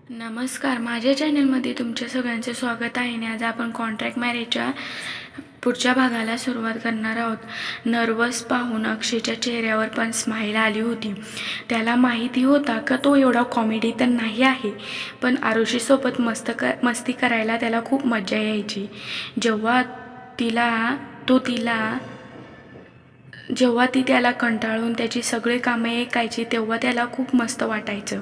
नमस्कार, माझ्या चॅनलमध्ये तुमच्या सगळ्यांचे स्वागत आहे आणि आज आपण कॉन्ट्रॅक्ट मॅरेजच्या पुढच्या भागाला सुरुवात करणार आहोत। नर्वस पाहून अक्षयच्या चेहऱ्यावर पण स्माईल आली होती। त्याला माहिती होता का तो एवढा कॉमेडी तर नाही आहे, पण आरुषीसोबत मस्ती करायला त्याला खूप मजा यायची। जेव्हा ती त्याला कंटाळून त्याची सगळे कामे ऐकायची तेव्हा त्याला खूप मस्त वाटायचं।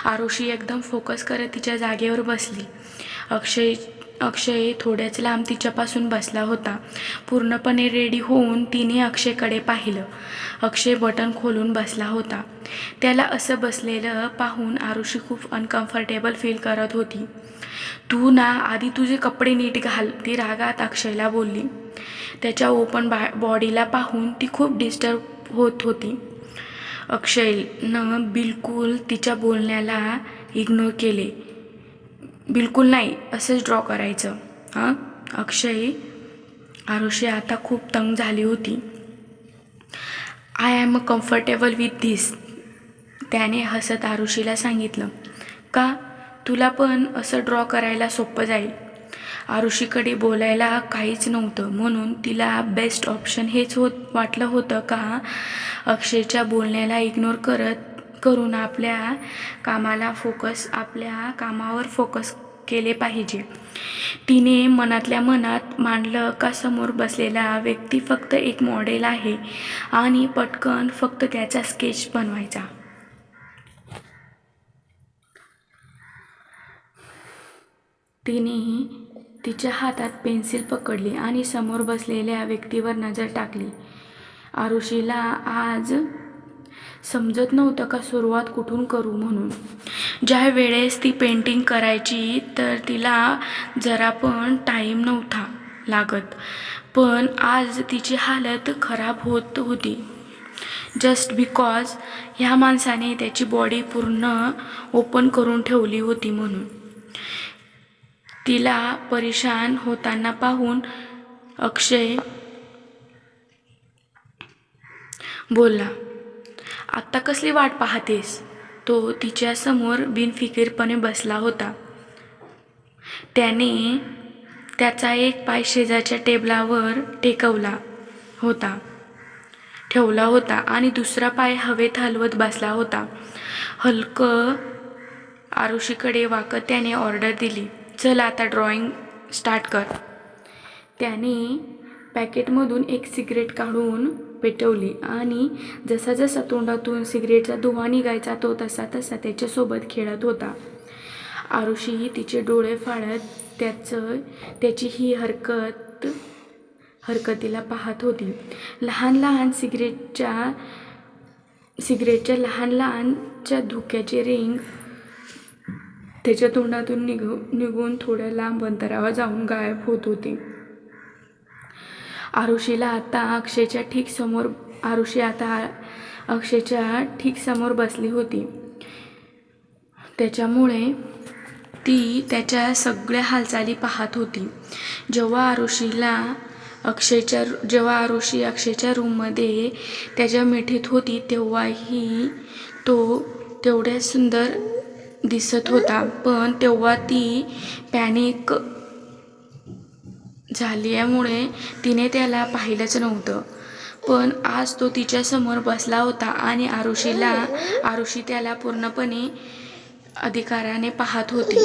आरुषी एकदम फोकस करत तिच्या जागेवर बसली। अक्षय थोड्याच लांब तिच्यापासून बसला होता। पूर्णपणे रेडी होऊन तिने अक्षयकडे पाहिलं। अक्षय बटन खोलून बसला होता। त्याला असं बसलेलं पाहून आरुषी खूप अनकम्फर्टेबल फील करत होती। तू ना आधी तुझे कपडे नीट घाल, ती रागात अक्षयला बोलली। त्याच्या ओपन बॉडीला पाहून ती खूप डिस्टर्ब होत होती। अक्षयनं बिलकुल तिच्या बोलण्याला इग्नोर केले। बिलकुल नाही, असंच ड्रॉ करायचं हां आरुषी आता खूप तंग झाली होती। I am comfortable with this, त्याने हसत आरुषीला सांगितलं। का? तुला पण असं ड्रॉ करायला सोपं जाईल। आरुषीकडे बोलायला काहीच नव्हतं, म्हणून तिला बेस्ट ऑप्शन हेच वाटलं होतं का अक्षयच्या बोलण्याला इग्नोर करून आपल्या कामावर फोकस केले पाहिजे। तिने मनातल्या मनात मांडलं का समोर बसलेला व्यक्ती फक्त एक मॉडेल आहे आणि पटकन फक्त त्याचा स्केच बनवायचा। तिने तिच्या हातात पेन्सिल पकडली आणि समोर बसलेल्या व्यक्तीवर नजर टाकली। आरुषीला आज समजत नव्हतं का सुरुवात कुठून करू म्हणून। ज्या वेळेस ती पेंटिंग करायची तर तिला जरा पण टाईम नव्हता लागत, पण आज तिची हालत खराब होत होती। जस्ट बिकॉज ह्या माणसाने त्याची बॉडी पूर्ण ओपन करून ठेवली होती म्हणून। तिला परेशान होताना पाहून अक्षय बोलला, आत्ता कसली वाट पाहतेस? तो तिच्यासमोर बिनफिकीरपणे बसला होता। त्याने त्याचा एक पाय शेजारच्या टेबलावर ठेवला होता आणि दुसरा पाय हवेत हलवत बसला होता। हलकं आरुषीकडे वाकत त्याने ऑर्डर दिली, चल आता ड्रॉइंग स्टार्ट कर। त्याने पॅकेटमधून एक सिगरेट काढून पेटवली आणि जसा तोंडातून सिगरेटचा धुवा निघायचा तो तसा त्याच्यासोबत खेळत होता। आरुषी तिचे डोळे फाडत त्याची ही हरकतीला पाहत होती। सिगरेटच्या लहानच्या धुक्याचे रिंग त्याच्या तोंडातून निघून थोड्या लांब अंतरावर जाऊन गायब होत होते। आरुषी आता अक्षयच्या ठीक समोर बसली होती, त्याच्यामुळे ती त्याच्या सगळ्या हालचाली पाहत होती। जेव्हा आरुषी अक्षयच्या रूममध्ये त्याच्या मिठीत होती तेव्हाही तो तेवढ्याच सुंदर दिसत होता, पण तेव्हा ती पॅनिक झाल्यामुळे तिने त्याला पाहिलंच नव्हतं। पण आज तो तिच्यासमोर बसला होता आणि आरुषी त्याला पूर्णपणे अधिकाराने पाहत होती।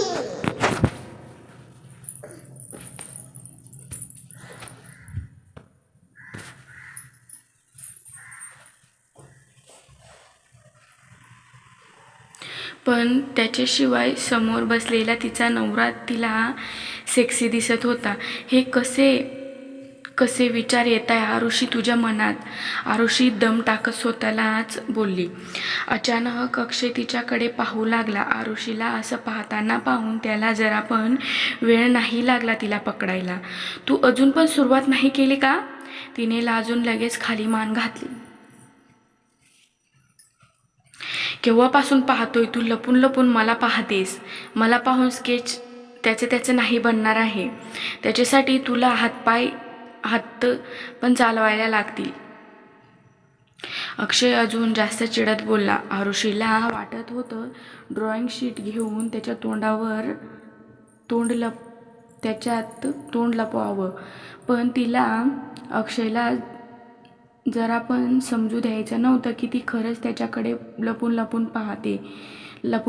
पण त्याच्याशिवाय समोर बसलेला तिचा नवरा तिला सेक्सी दिसत होता। हे कसे विचार येत आहे आरुषी तुझ्या मनात? आरुषी दम टाकत स्वतःलाच बोलली। अचानक अक्षय तिच्याकडे पाहू लागला। आरुषीला असं पाहताना पाहून त्याला जरा पण वेळ नाही लागला तिला पकडायला। तू अजून पण सुरुवात नाही केली का? तिने लाजून लगेच खाली मान घातली। केव्हापासून पाहतोय तू लपून लपून मला पाहतेस? मला पाहून स्केच त्याचं नाही बनणार आहे। त्याच्यासाठी तुला हात पण चालवायला लागतील। अक्षय अजून जास्त चिडत बोलला. आरुषीला वाटत होतं ड्रॉइंग शीट घेऊन त्याच्या त्याच्यात तोंड लपवावं, पण तिला अक्षयला जरा पण समजू द्यायचं नव्हतं की ती खरंच त्याच्याकडे लपून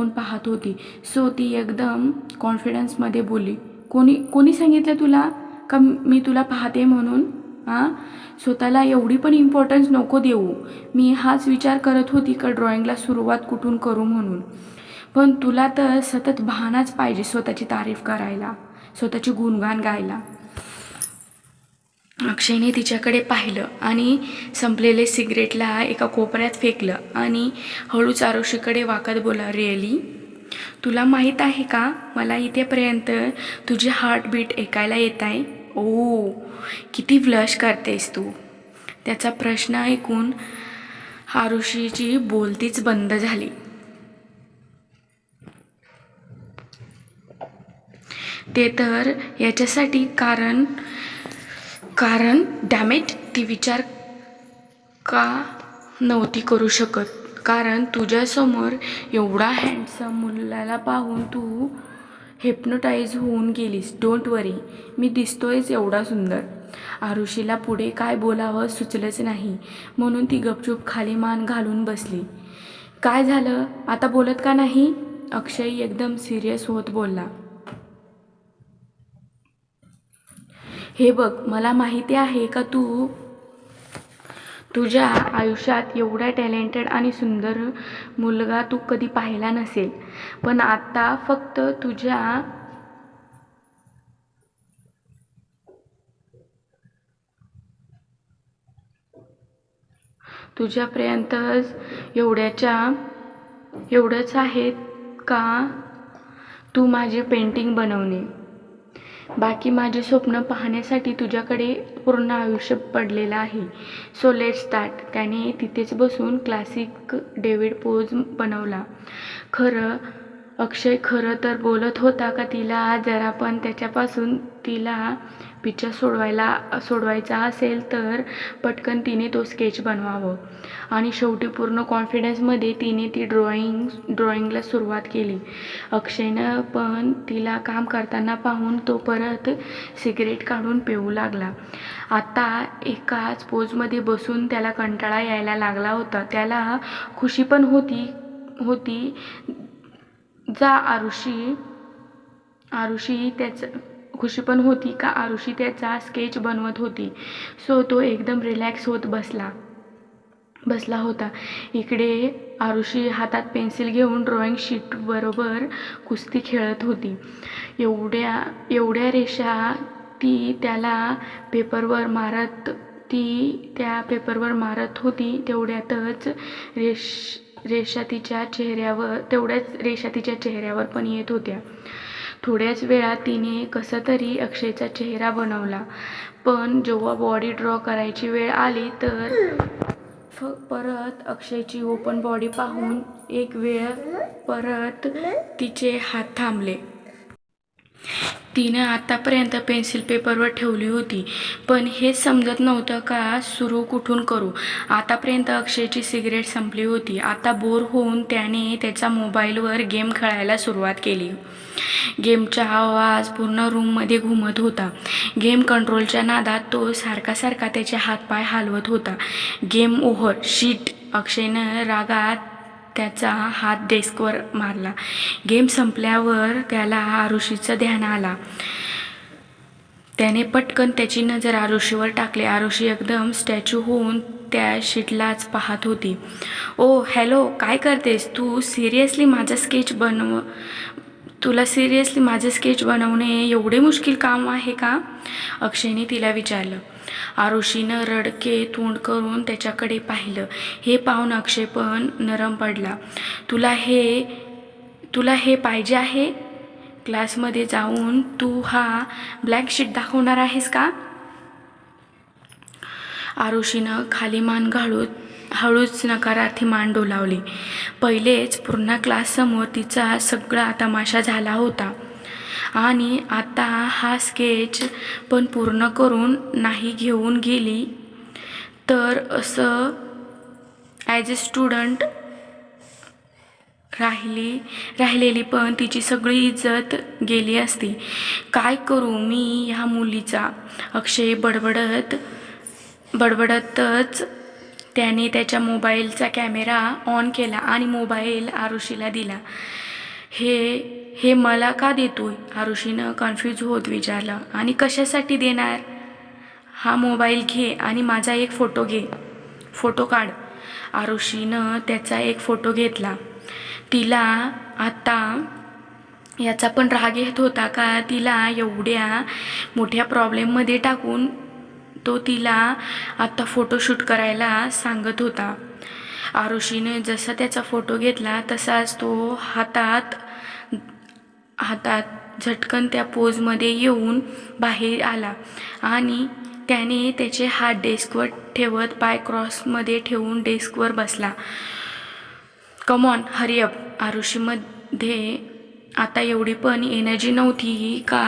पाहत होती. सो ती एकदम कॉन्फिडन्समध्ये बोलली, कोणी सांगितलं तुला का मी तुला पाहते म्हणून? स्वतःला एवढी पण इम्पॉर्टन्स नको देऊ. मी हाच विचार करत होती का ड्रॉइंगला सुरुवात कुठून करू म्हणून. पण तुला तर सतत बहाणाच पाहिजे स्वतःची तारीफ करायला, स्वतःची गुणगान गायला. अक्षयने तिच्याकडे पाहिलं आणि संपलेले सिगरेटला एका कोपऱ्यात फेकलं आणि हळूच आरुषीकडे वाकत बोला, रिअली? तुला माहीत आहे का, मला इथेपर्यंत तुझे हार्टबीट ऐकायला येत आहे. ओ, किती ब्लश करतेस तू. त्याचा प्रश्न ऐकून आरुषीची बोलतीच बंद झाली. ते तर याच्यासाठी कारण डॅमेट ती विचार का नव्हती करू शकत, कारण तुझ्यासमोर एवढा हँडसम मुलाला पाहून तू हिप्नोटाईज होऊन गेलीस. डोंट वरी, मी दिसतोयच एवढा सुंदर. आरुषीला पुढे काय बोलावं सुचलंच नाही, म्हणून ती गपचूप खाली मान घालून बसली. काय झालं, आता बोलत का नाही? अक्षय एकदम सिरियस होत बोलला. हे बघ, मला माहिती आहे का तुझ्या आयुष्यात एवढा टॅलेंटेड आणि सुंदर मुलगा तू कधी पाहिला नसेल, पण आता फक्त तुझ्यापर्यंतच एवढंच आहे का तू माझे पेंटिंग बनवणे. बाकी माझे स्वप्न पाहण्यासाठी तुझ्याकडे पूर्ण आयुष्य पडलेलं आहे. So let's start. त्याने तिथेच बसून क्लासिक डेव्हिड पोज बनवला. अक्षय खरं तर बोलत होता का तिला जरा पण त्याच्यापासून तिला पिच्छा सोडवायचा असेल तर पटकन तिने तो स्केच बनवावं. आणि शेवटी पूर्ण कॉन्फिडन्समध्ये तिने ती ड्रॉइंगला सुरुवात केली. अक्षयनं पण तिला काम करताना पाहून तो परत सिगरेट काढून पिऊ लागला. आता एकाच पोजमध्ये बसून त्याला कंटाळा यायला लागला होता. त्याला खुशी पण होती खुशी पण होती का आरुषी त्याचा स्केच बनवत होती. सो तो एकदम रिलॅक्स होत बसला होता. इकडे आरुषी हातात पेन्सिल घेऊन ड्रॉइंग शीट बरोबर कुस्ती खेळत होती. एवढ्या रेषा ती त्या पेपरवर मारत होती तेवढ्याच रेषा तिच्या चेहऱ्यावर पण येत होत्या. थोड्याच वेळात तिने कसं तरी अक्षयचा चेहरा बनवला, पण जेव्हा बॉडी ड्रॉ करायची वेळ आली तर परत अक्षयची ओपन बॉडी पाहून एक वेळ परत तिचे हात थांबले. तिनं आतापर्यंत पेन्सिल पेपरवर ठेवली होती, पण हेच समजत नव्हतं का सुरू कुठून करू. आतापर्यंत अक्षयची सिगरेट संपली होती. आता बोर होऊन त्याने त्याचा मोबाईलवर गेम खेळायला सुरुवात केली. गेमचा आवाज पूर्ण रूममध्ये घुमत होता. गेम कंट्रोलच्या नादात तो सारखा त्याचे हातपाय हलवत होता. Game over, shit. अक्षयनं रागात त्याचा हात डेस्कवर मारला. गेम संपल्यावर त्याला आरुषीचं ध्यान आला. त्याने पटकन त्याची नजर आरुषीवर टाकली. आरुषी एकदम स्टॅच्यू होऊन त्या शीटलाच पाहत होती. ओ हॅलो, काय करतेस तू? तुला सिरियसली माझं स्केच बनवणे एवढे मुश्किल काम आहे का? अक्षयने तिला विचारलं. आरुषीनं रडके तोंड करून त्याच्याकडे पाहिलं. हे पाहून अक्षय पण नरम पडला. तुला हे पाहिजे आहे? क्लासमध्ये जाऊन तू हा ब्लॅक शीट दाखवणार आहेस का? आरुषीनं खाली मान घालून हळूच नकारार्थी मान डोलावली. पहिलेच पूर्ण क्लाससमोर तिचा सगळा तमाशा झाला होता आणि आता हा स्केच पण पूर्ण करून नाही घेऊन गेली तर ॲज अ स्टुडंट राहिलेली पण तिची सगळी इज्जत गेली असती. काय करू मी ह्या मुलीचा? अक्षय बडबडतच त्याने त्याच्या मोबाईलचा कॅमेरा ऑन केला आणि मोबाईल आरुषीला दिला. हे मला का देतोय? आरुषीनं कन्फ्यूज होत विचारलं. आणि कशासाठी देणार? हा मोबाईल घे आणि माझा एक फोटो काढ. आरुषीनं त्याचा एक फोटो घेतला. तिला आता याचा पण राग येत होता का तिला एवढ्या मोठ्या प्रॉब्लेममध्ये टाकून तो तिला आता फोटोशूट करायला सांगत होता. आरुषीने जसा त्याचा फोटो घेतला तसाच तो हातात झटकन त्या पोजमध्ये येऊन बाहेर आला आणि त्याने त्याचे हात डेस्कवर ठेवत पाय क्रॉसमध्ये ठेवून डेस्कवर बसला. Come on hurry up. आरुषीमध्ये आता एवढी पण एनर्जी नव्हती का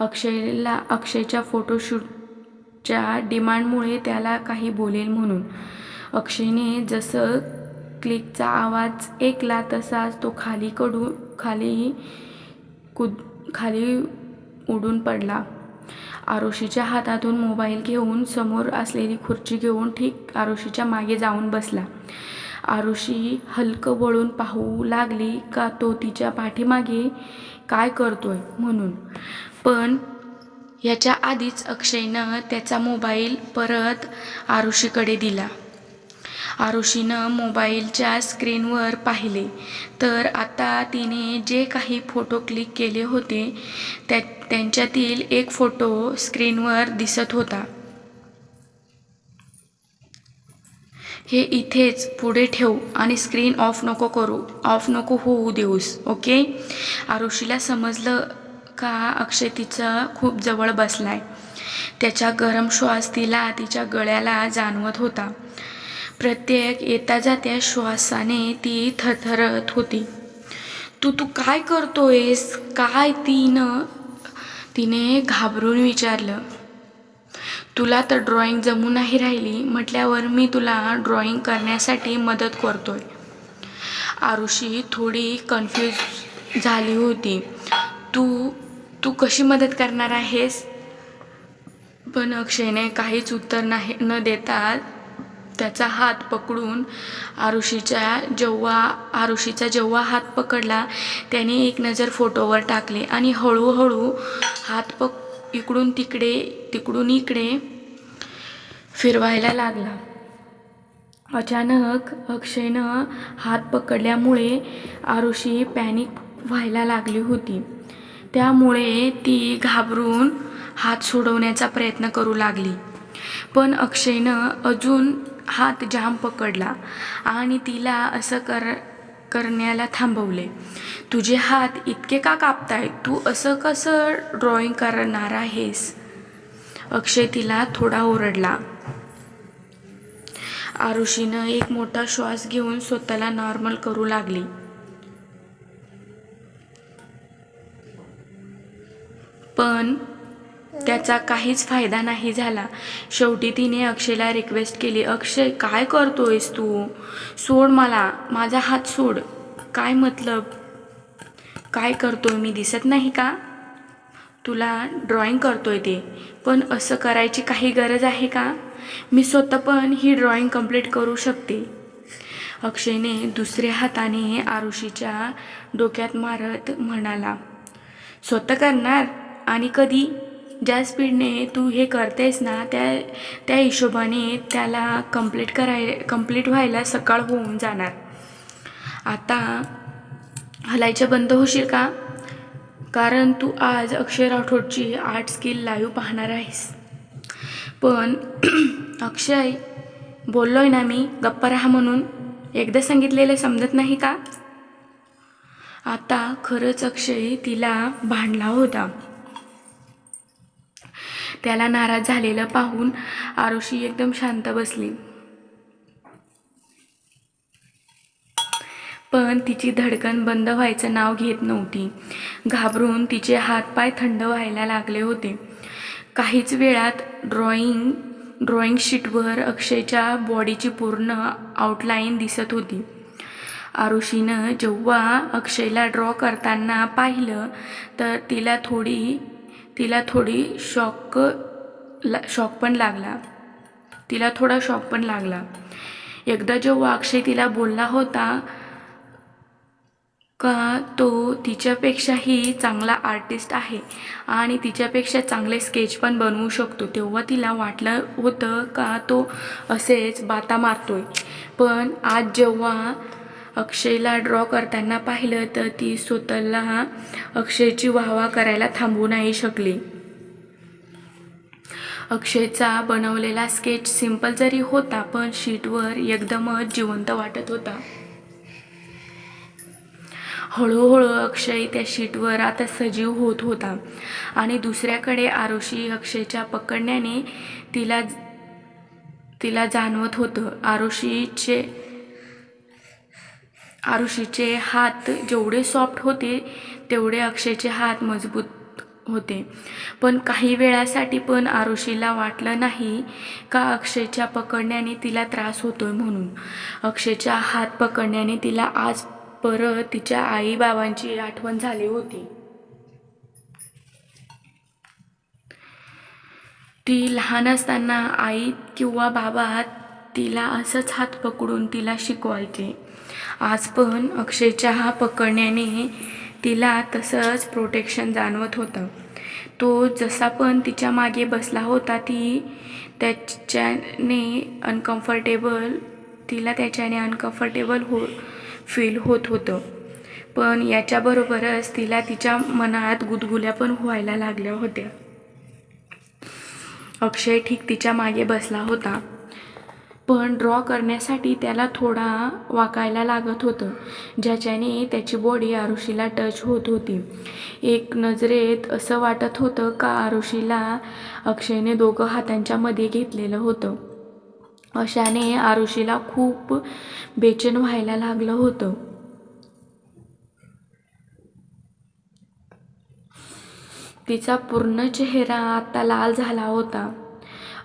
अक्षयच्या फोटोशूटच्या डिमांडमुळे त्याला काही बोलेल म्हणून. अक्षयने जसं क्लिकचा आवाज ऐकला तसाच तो खाली उडून पडला. आरुषीच्या हातातून मोबाईल घेऊन समोर असलेली खुर्ची घेऊन ठीक आरुषीच्या मागे जाऊन बसला. आरुषी हलकं वळून पाहू लागली का तो तिच्या पाठीमागे काय करतोय म्हणून. पण याच्या आधीच अक्षयनं त्याचा मोबाईल परत आरुषीकडे दिला. आरुषीनं मोबाईलच्या स्क्रीनवर पाहिले तर आता तिने जे काही फोटो क्लिक केले होते त्यांच्यातील एक फोटो स्क्रीनवर दिसत होता. हे इथेच पुढे ठेव आणि स्क्रीन ऑफ नको होऊ देऊस, ओके? आरुषीला समजलं का अक्षय तिचा खूप जवळ बसलाय. त्याचा गरम श्वास तिच्या गळ्याला जाणवत होता. प्रत्येक येता जात्या श्वासाने ती थरथरत होती. तू काय करतोयस? काय? तिने घाबरून विचारलं. तुला तर ड्रॉइंग जमू नाही राहिली म्हटल्यावर मी तुला ड्रॉइंग करण्यासाठी मदत करतोय. आरुषी थोडी कन्फ्यूज झाली होती. तू कशी मदत करणार आहेस? पण अक्षयने काहीच उत्तर न देता त्याचा हात पकडून आरुषीचा जेव्हा हात पकडला त्याने एक नजर फोटोवर टाकली आणि हळूहळू हात इकडून इकडे फिरवायला लागला. अचानक अक्षयनं हात पकडल्यामुळे आरुषी पॅनिक व्हायला लागली होती. त्यामुळे ती घाबरून हात सोडवण्याचा प्रयत्न करू लागली. पण अक्षयनं अजून हात जाम पकडला आणि तिला असं करण्याला थांबवले. तुझे हात इतके का कापताय? तू असं कसं ड्रॉइंग करणार आहेस? अक्षय तिला थोडा ओरडला. आरुषीनं एक मोठा श्वास घेऊन स्वतःला नॉर्मल करू लागली. पण त्याचा काहीच फायदा नाही झाला. शेवटी तिने अक्षयला रिक्वेस्ट केली. अक्षय, काय करतोयस तू? सोड मला, माझा हात सोड. काय मतलब? काय करतोय मी दिसत नाही का? तुला ड्रॉइंग करतोय ते, पण असं करायची काही गरज आहे का? मी स्वतः पण ही ड्रॉइंग कंप्लीट करू शकते. अक्षयने दुसऱ्या हाताने आरुषीच्या डोक्यात मारत म्हणाला. स्वतः करणार? आणि कधी? ज्या स्पीडने तू हे करतेस ना त्या हिशोबाने त्याला कंप्लीट व्हायला सकाळ होऊन जाणार. आता हलायचं बंद होशील का? कारण तू आज अक्षय राठोडची आर्ट स्किल लाईव्ह पाहणार आहेस. पण अक्षय, बोललोय ना मी गप्पा राहा म्हणून. एकदा सांगितलेलं समजत नाही का? आता खरंच अक्षय तिला भांडला होता. त्याला नाराज झालेलं पाहून आरुषी एकदम शांत बसली. पण तिची धडकन बंद व्हायचं नाव घेत नव्हती. घाबरून तिचे हातपाय थंड व्हायला लागले होते. काहीच वेळात ड्रॉइंग ड्रॉइंग शीटवर अक्षयच्या बॉडीची पूर्ण आउटलाईन दिसत होती. आरुषीनं जेव्हा अक्षयला ड्रॉ करताना पाहिलं तर तिला थोडी शॉक पण लागला. एकदा जेव्हा अक्षय तिला बोलला होता का तो तिच्यापेक्षाही चांगला आर्टिस्ट आहे आणि तिच्यापेक्षा चांगले स्केच पण बनवू शकतो, तेव्हा तिला वाटलं होतं का तो असेच बाता मारतोय. पण आज जेव्हा अक्षयला ड्रॉ करताना पाहिलं तर ती स्वतःला अक्षयची वाहवा करायला थांबू नाही शकली. अक्षयचा बनवलेला स्केच सिंपल जरी होता पण शीटवर एकदमच जिवंत वाटत होता. हळूहळू अक्षय त्या शीटवर आता सजीव होत होता आणि दुसऱ्याकडे आरुषी अक्षयच्या पकडण्याने तिला जाणवत होतं. आरुषीचे हात जेवढे सॉफ्ट होते तेवढे अक्षयचे हात मजबूत होते. पण काही वेळासाठी पण आरुषीला वाटलं नाही का अक्षयच्या पकडण्याने तिला त्रास होतोय म्हणून. अक्षयच्या हात पकडण्याने तिला आज परत तिच्या आई बाबांची आठवण झाली होती. ती लहान असताना आई किंवा बाबा तिला असंच हात पकडून तिला शिकवायचे. आज पण अक्षयच्या हात पकडण्याने तिला तसंच प्रोटेक्शन जाणवत होतं. तो जसा पण तिच्या मागे बसला होता त्याच्याने अनकम्फर्टेबल फील होत होतं. पण याच्याबरोबरच तिला तिच्या मनात गुदगुल्या पण व्हायला लागल्या होत्या. अक्षय ठीक तिच्या मागे बसला होता पण ड्रॉ करण्यासाठी त्याला थोडा वाकायला लागत होतं, ज्याच्याने त्याची बॉडी आरुषीला टच होत होती. एक नजरेत असं वाटत होतं का आरुषीला अक्षयने दोघं हातांच्या मध्ये घेतलेलं होतं. अशाने आरुषीला खूप बेचैन व्हायला लागलं होतं. तिचा पूर्ण चेहरा आता लाल झाला होता.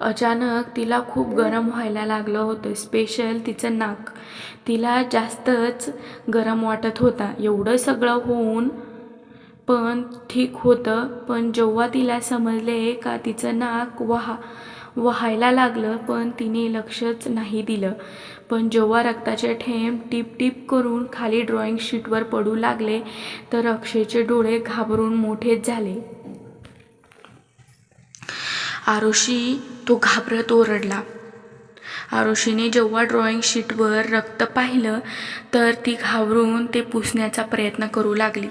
अचानक तिला खूप गरम व्हायला लागलं होतं. स्पेशल तिचं नाक तिला जास्तच गरम वाटत होता. एवढं सगळं होऊन पण ठीक होतं, पण जेव्हा तिला समजले का तिचं नाक वहायला लागलं पण तिने लक्षच नाही दिलं. पण जेव्हा रक्ताचे थेंब टिप टिप करून खाली ड्रॉइंग शीटवर पडू लागले तर अक्षयचे डोळे घाबरून मोठेच झाले. आरुषी, तो घाबरत ओरडला. आरुषीने जेव्हा ड्रॉइंग शीटवर रक्त पाहिलं तर ती घाबरून ते पुसण्याचा प्रयत्न करू लागली.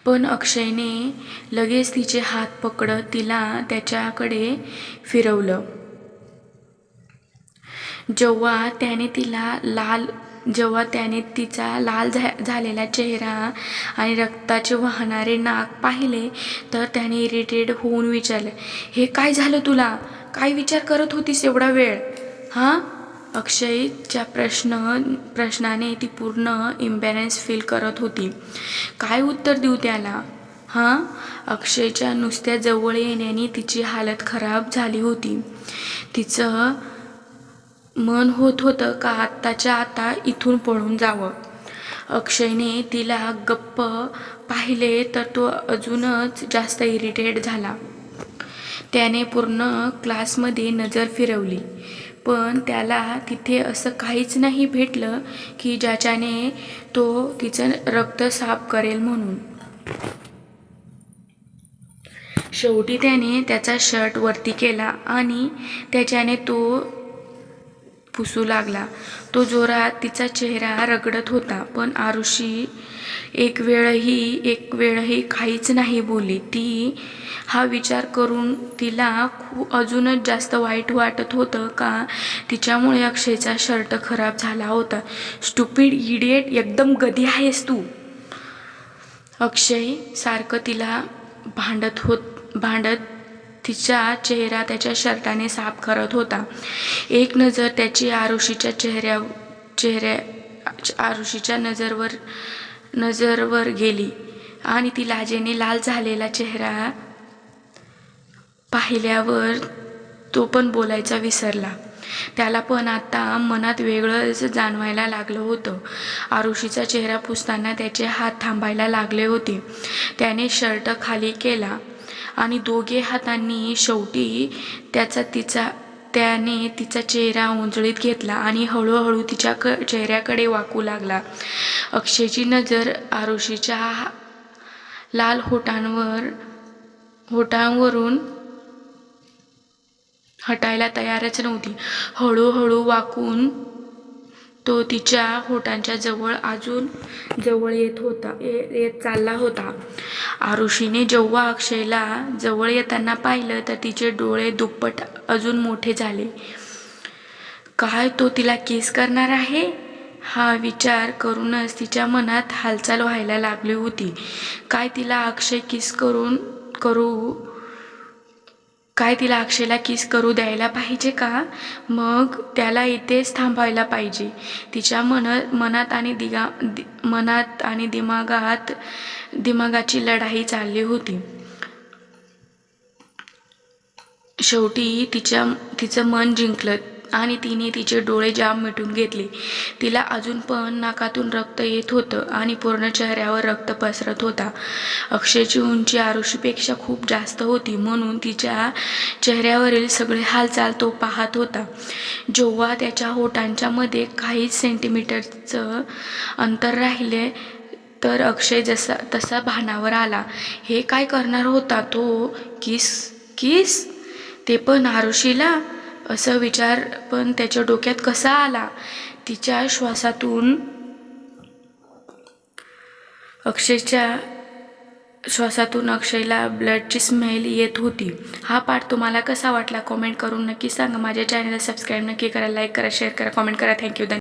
पण अक्षयने लगेच तिचे हात पकडत तिला त्याच्याकडे फिरवलं. जेव्हा त्याने तिचा लाल झालेला चेहरा आणि रक्ताचे वाहणारे नाक पाहिले तर त्याने इरिटेट होऊन विचारले, हे काय झालं तुला? काय विचार करत होतीस एवढा वेळ? हां? अक्षयच्या प्रश्नाने ती पूर्ण इम्बॅलन्स फील करत होती. काय उत्तर देऊ त्याला? हां? अक्षयच्या नुसत्या जवळ येण्याने तिची हालत खराब झाली होती. तिचं मन होत होतं का आत्ताच्या आता इथून पळून जावं. अक्षयने तिला गप्प पाहिले तर तो अजूनच जास्त इरिटेट झाला. त्याने पूर्ण क्लासमध्ये नजर फिरवली पण त्याला तिथे असं काहीच नाही भेटलं की ज्याच्याने तो तिचं रक्त साफ करेल म्हणून. शेवटी त्याने त्याचा शर्ट वरती केला आणि त्याच्याने तो पुसू लागला. तो जोरात तिचा चेहरा रगडत होता. पण आरुषी एक वेळही काहीच नाही बोलली. ती हा विचार करून तिला अजूनच जास्त वाईट वाटत होतं का तिच्यामुळे अक्षयचा शर्ट खराब झाला होता. स्टुपिड इडियट, एकदम गधी आहेस तू. अक्षय सारखं तिला भांडत तिचा चेहरा त्याच्या शर्टाने साफ करत होता. एक नजर त्याची आरुषीच्या नजरवर गेली आणि ती लाजेने लाल झालेला चेहरा पाहिल्यावर तो पण बोलायचा विसरला. त्याला पण आता मनात वेगळंच जाणवायला लागलं होतं. आरुषीचा चेहरा पुसताना त्याचे हात थांबायला लागले होते. त्याने शर्ट खाली केला आणि दोघे हातांनी शेवटी त्याने तिचा चेहरा उंजळीत घेतला आणि हळूहळू तिच्या चेहऱ्याकडे वाकू लागला. अक्षयची नजर आरुषीच्या लाल होठांवरून हटायला तयारच नव्हती. हळूहळू वाकून तो तिच्या होठांच्या अजून जवळ येत चालला होता. आरुषीने जेव्हा अक्षयला जवळ येताना पाहिलं तर तिचे डोळे दुप्पट अजून मोठे झाले. काय तो तिला किस करणार आहे? हा विचार करूनच तिच्या मनात हालचाल व्हायला लागली होती. काय तिला अक्षयला किस करू द्यायला पाहिजे का? मग त्याला इथेच थांबायला पाहिजे. तिच्या मनात आणि दिमागाची लढाई चालली होती. शेवटी तिचं मन जिंकलं आणि तिने तिचे डोळे जाम मिटून घेतले. तिला अजून पण नाकातून रक्त येत होतं आणि पूर्ण चेहऱ्यावर रक्त पसरत होता. अक्षयची उंची आरुषीपेक्षा खूप जास्त होती म्हणून तिच्या चेहऱ्यावरील सगळे हालचाल तो पाहत होता. जेव्हा त्याच्या होठांच्या मध्ये काही सेंटीमीटरचं अंतर राहिले तर अक्षय तसा भानावर आला. हे काय करणार होता तो? किस? ते पण आरुषीला? असं विचार पण त्याच्या डोक्यात कसा आला? तिच्या श्वासातून अक्षयला ब्लडची स्मेल येत होती. हा पार्ट तुम्हाला कसा वाटला कमेंट करून नक्की सांगा. माझ्या चॅनलला सबस्क्राईब नक्की करा, लाईक करा, शेअर करा, कमेंट करा. थँक्यू.